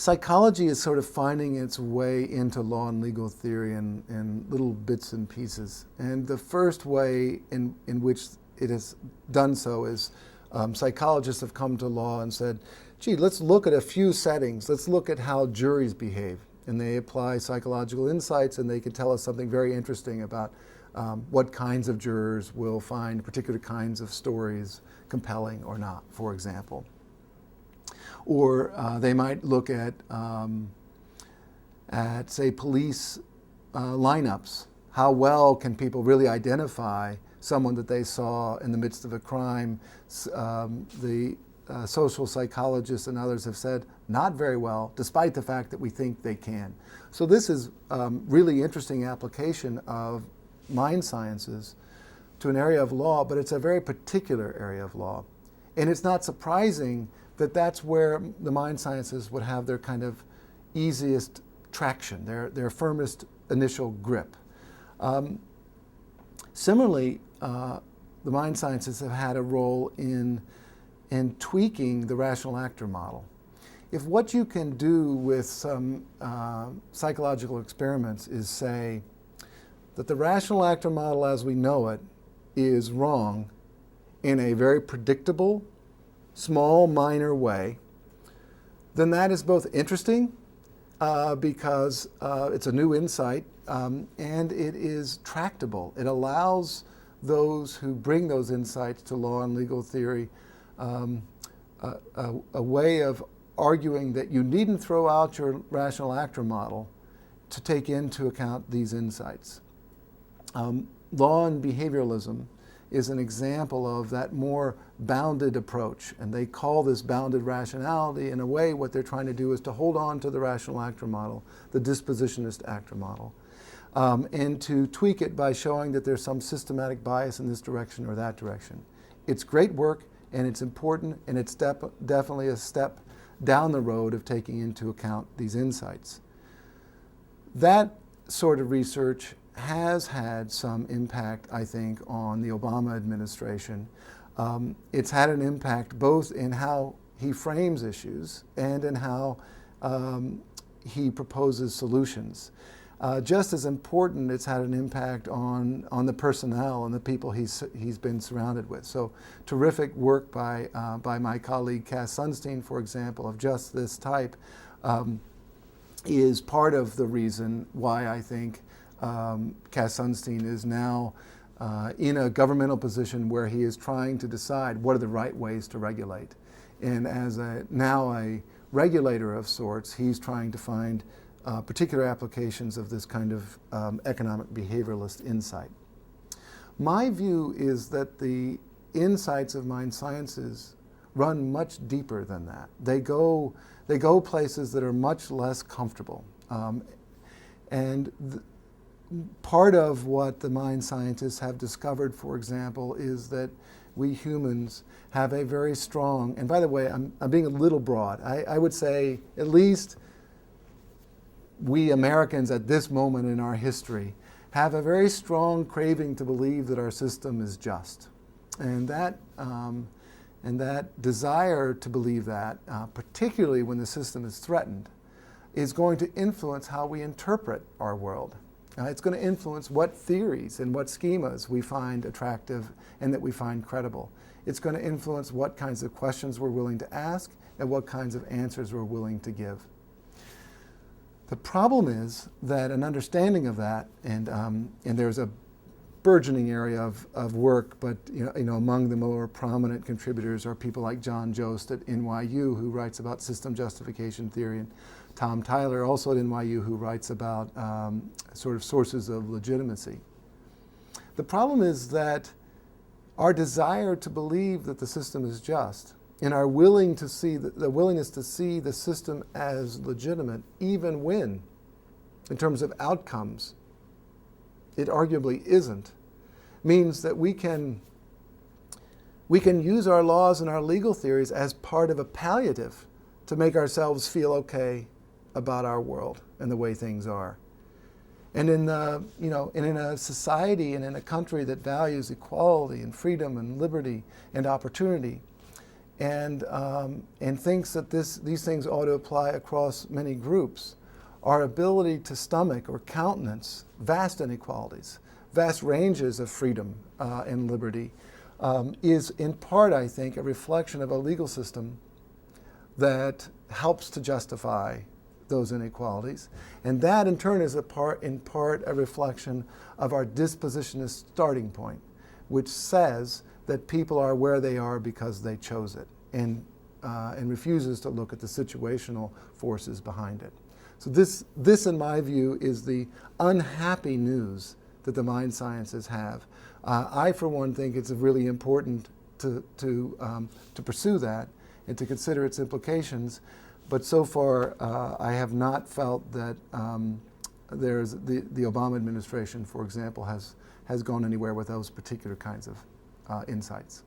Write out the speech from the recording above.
Psychology is sort of finding its way into law and legal theory in little bits and pieces. And the first way in which it has done so is psychologists have come to law and said, gee, let's look at a few settings. Let's look at how juries behave. And they apply psychological insights, and they can tell us something very interesting about what kinds of jurors will find particular kinds of stories compelling or not, for example. Or they might look at say, police lineups. How well can people really identify someone that they saw in the midst of a crime? The social psychologists and others have said not very well, despite the fact that we think they can. So this is really interesting application of mind sciences to an area of law, but it's a very particular area of law. And it's not surprising that that's where the mind sciences would have their kind of easiest traction, their firmest initial grip. Similarly, the mind sciences have had a role in tweaking the rational actor model. If what you can do with some psychological experiments is say that the rational actor model as we know it is wrong in a very predictable, small, minor way, then that is both interesting because it's a new insight and it is tractable. It allows those who bring those insights to law and legal theory a way of arguing that you needn't throw out your rational actor model to take into account these insights. Law and behavioralism is an example of that more bounded approach, and they call this bounded rationality. In a way, what they're trying to do is to hold on to the rational actor model, the dispositionist actor model, and to tweak it by showing that there's some systematic bias in this direction or that direction. It's great work, and it's important, and it's definitely a step down the road of taking into account these insights. That sort of research has had some impact, I think, on the Obama administration. It's had an impact both in how he frames issues and in how he proposes solutions. Just as important, it's had an impact on the personnel and the people he's been surrounded with. So terrific work by my colleague Cass Sunstein, for example, of just this type, is part of the reason why I think Cass Sunstein is now in a governmental position where he is trying to decide what are the right ways to regulate. And as now a regulator of sorts, he's trying to find particular applications of this kind of economic behavioralist insight. My view is that the insights of mind sciences run much deeper than that. They go places that are much less comfortable. Part of what the mind scientists have discovered, for example, is that we humans have a very strong, and by the way, I'm being a little broad. I would say at least we Americans at this moment in our history have a very strong craving to believe that our system is just. And that desire to believe that, particularly when the system is threatened, is going to influence how we interpret our world. It's going to influence what theories and what schemas we find attractive and that we find credible. It's going to influence what kinds of questions we're willing to ask and what kinds of answers we're willing to give. The problem is that an understanding of that, and there's a burgeoning area of work, but among the more prominent contributors are people like John Jost at NYU, who writes about system justification theory, and Tom Tyler, also at NYU, who writes about sort of sources of legitimacy. The problem is that our desire to believe that the system is just and our willingness to see the system as legitimate, even when, in terms of outcomes, it arguably isn't, means that we can use our laws and our legal theories as part of a palliative to make ourselves feel okay about our world and the way things are. And in a society and in a country that values equality and freedom and liberty and opportunity, and thinks that these things ought to apply across many groups, our ability to stomach or countenance vast inequalities, vast ranges of freedom and liberty, is in part, I think, a reflection of a legal system that helps to justify those inequalities. And that in turn is in part a reflection of our dispositionist starting point, which says that people are where they are because they chose it, and refuses to look at the situational forces behind it. So this, in my view, is the unhappy news that the mind sciences have. I, for one, think it's really important to pursue that and to consider its implications. But so far, I have not felt that there's the Obama administration, for example, has gone anywhere with those particular kinds of insights.